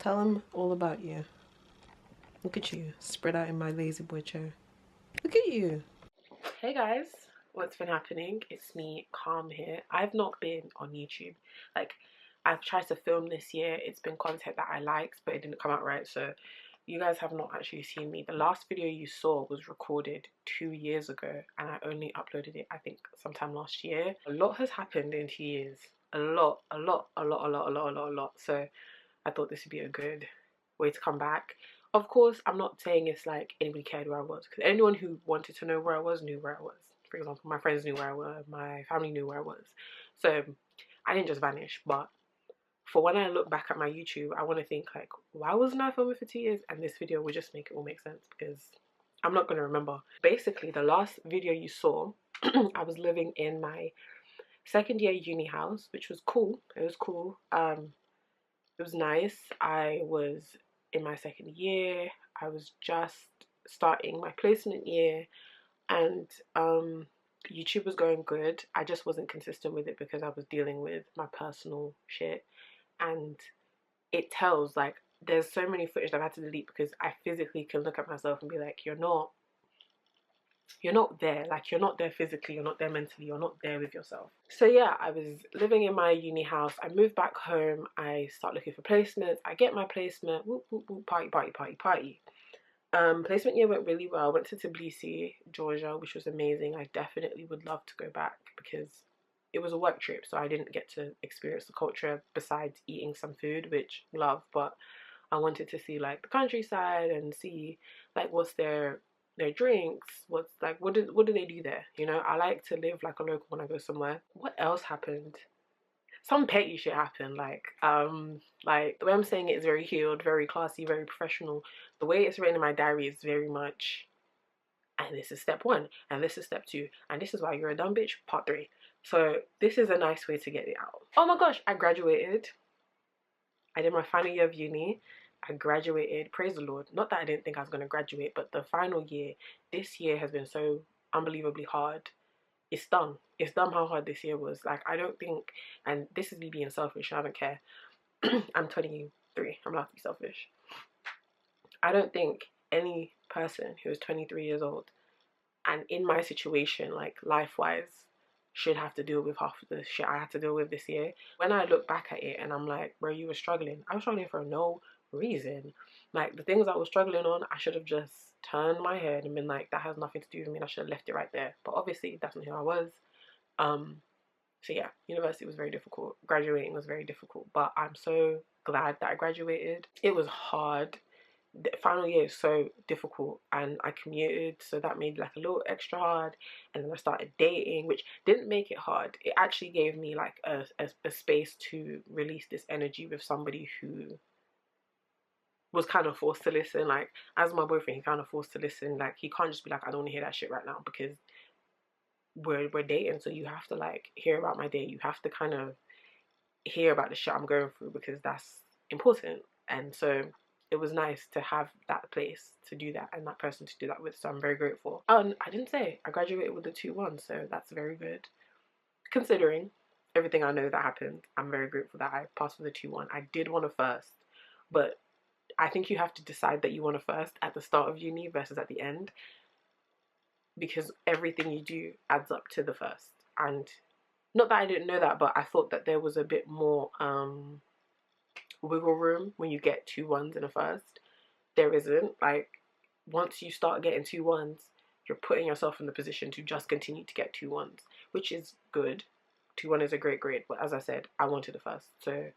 Tell them all about you. Look at you, spread out in my lazy boy chair. Look at you. Hey guys, what's been happening? It's me, Calm here. I've not been on YouTube. Like, I've tried to film this year. It's been content that I liked, but it didn't come out right. So you guys have not actually seen me. The last video you saw was recorded 2 years ago, and I only uploaded it, I think, sometime last year. A lot has happened in 2 years. A lot. So I thought this would be a good way to come back. Of course, I'm not saying it's like anybody cared where I was, because anyone who wanted to know where I was knew where I was. For example, my friends knew where I was, my family knew where I was. So I didn't just vanish, but for when I look back at my YouTube, I want to think like, why wasn't I filming for 2 years? And this video will just make it all make sense, because I'm not going to remember. Basically, the last video you saw, I was living in my second year uni house, which was cool. It was cool. It was nice. I was in my second year. I was just starting my placement year, and YouTube was going good. I just wasn't consistent with it because I was dealing with my personal shit, and it tells, like, there's so many footage that I've had to delete because I physically can look at myself and be like, you're not there. Like, you're not there physically, you're not there mentally, you're not there with yourself. So yeah, I was living in my uni house. I moved back home. I start looking for placements. I get my placement. Whoop, whoop, whoop, party. Placement year went really well. I went to Tbilisi, Georgia, which was amazing. I definitely would love to go back because it was a work trip, so I didn't get to experience the culture besides eating some food, which I love, but I wanted to see like the countryside and see like what's their drinks, what's like what do they do there, you know? I like to live like a local when I go somewhere. What else happened? Some petty shit happened, like the way I'm saying it is very healed, very classy, very professional. The way it's written in my diary is very much, and this is step 1, and this is step 2, and this is why you're a dumb bitch, part 3. So this is a nice way to get it out. Oh my gosh, I graduated. I did my final year of uni. I graduated, praise the Lord. Not that I didn't think I was going to graduate, but the final year, this year has been so unbelievably hard. It's done. It's done how hard this year was. Like, I don't think, and this is me being selfish, I don't care. I'm 23, I'm allowed to be selfish. I don't think any person who is 23 years old and in my situation, like life-wise, should have to deal with half of the shit I had to deal with this year. When I look back at it and I'm like, bro, you were struggling. I was struggling for no reason. Like, the things I was struggling on, I should have just turned my head and been like, that has nothing to do with me, and I should have left it right there. But obviously that's not who I was. So yeah, university was very difficult. Graduating was very difficult, but I'm so glad that I graduated. It was hard. The final year is so difficult, and I commuted, so that made like a little extra hard. And then I started dating, which didn't make it hard. It actually gave me like a space to release this energy with somebody who was kind of forced to listen. Like, as my boyfriend, he kind of forced to listen. Like, he can't just be like, I don't want to hear that shit right now, because we're dating, so you have to like hear about my day. You have to kind of hear about the shit I'm going through, because that's important. And so it was nice to have that place to do that and that person to do that with, so I'm very grateful. Oh, and I didn't say I graduated with a 2-1, so that's very good. Considering everything I know that happened, I'm very grateful that I passed with a 2-1. I did want a first, but I think you have to decide that you want a first at the start of uni versus at the end, because everything you do adds up to the first. And not that I didn't know that, but I thought that there was a bit more wiggle room when you get 2 1s in a first. There isn't. Like, once you start getting 2 1s, you're putting yourself in the position to just continue to get 2 1s, which is good. 2-1 is a great grade, but as I said, I wanted a first, so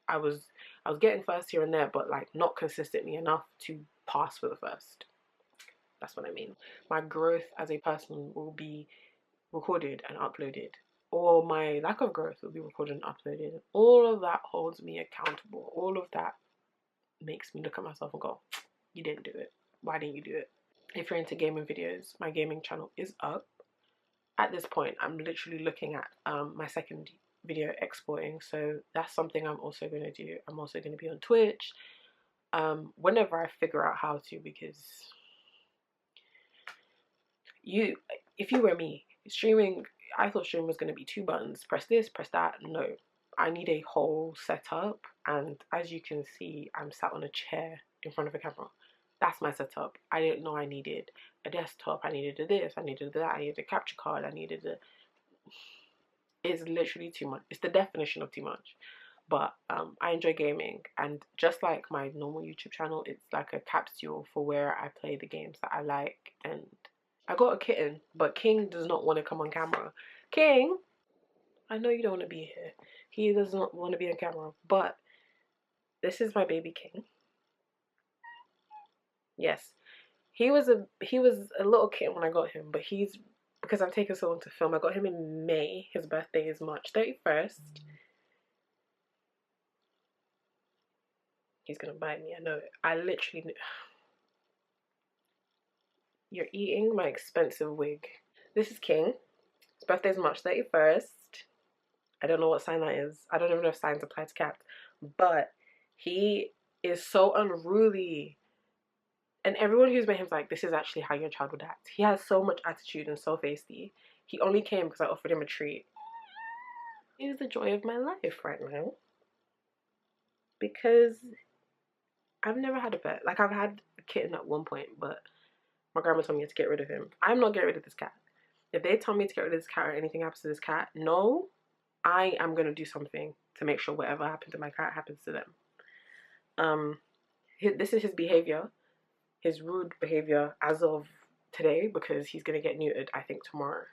I was getting first here and there, but like not consistently enough to pass for the first. That's what I mean. My growth as a person will be recorded and uploaded, or my lack of growth will be recorded and uploaded. All of that holds me accountable. All of that makes me look at myself and go, you didn't do it. Why didn't you do it? If you're into gaming videos, my gaming channel is up. At this point, I'm literally looking at my second video exporting, so that's something I'm also going to do. I'm also going to be on Twitch whenever I figure out how to, because if you were me, streaming, I thought streaming was going to be 2 buttons, press this, press that. No, I need a whole setup, and as you can see, I'm sat on a chair in front of a camera. That's my setup. I didn't know I needed a desktop. I needed a this. I needed that. I needed a capture card. I needed a. It's literally too much. It's the definition of too much. But I enjoy gaming, and just like my normal YouTube channel, it's like a capsule for where I play the games that I like. And I got a kitten, but King does not want to come on camera. King, I know you don't want to be here. He does not want to be on camera, but this is my baby King. Yes, he was a little kitten when I got him, but he's, because I've taken so long to film, I got him in May. His birthday is March 31st. He's gonna bite me, I know it. I literally knew. You're eating my expensive wig. This is King. His birthday is March 31st. I don't know what sign that is. I don't even know if signs apply to cats. But he is so unruly. And everyone who's met him is like, this is actually how your child would act. He has so much attitude and so feisty. He only came because I offered him a treat. He's the joy of my life right now. Because I've never had a pet. Like, I've had a kitten at one point, but my grandma told me to get rid of him. I'm not getting rid of this cat. If they tell me to get rid of this cat or anything happens to this cat, no, I am going to do something to make sure whatever happened to my cat happens to them. This is his behavior. His rude behavior as of today, because he's gonna get neutered, I think, tomorrow.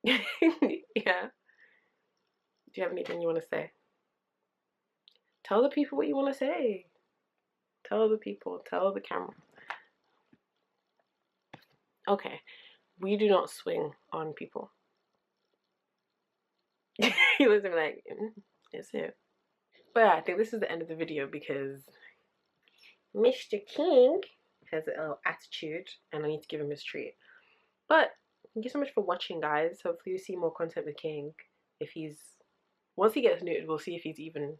Yeah. Do you have anything you want to say? Tell the people what you want to say. Tell the people. Tell the camera. Okay. We do not swing on people. He looks at me like, it's it. But yeah, I think this is the end of the video because Mr. King has a little attitude and I need to give him his treat. But thank you so much for watching, guys. Hopefully you see more content with King. If he's, once he gets neutered, we'll see if he's even,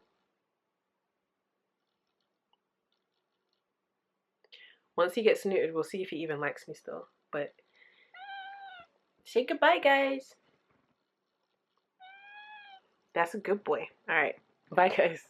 once he gets neutered, we'll see if he even likes me still. But say goodbye, guys. That's a good boy. All right, bye, guys.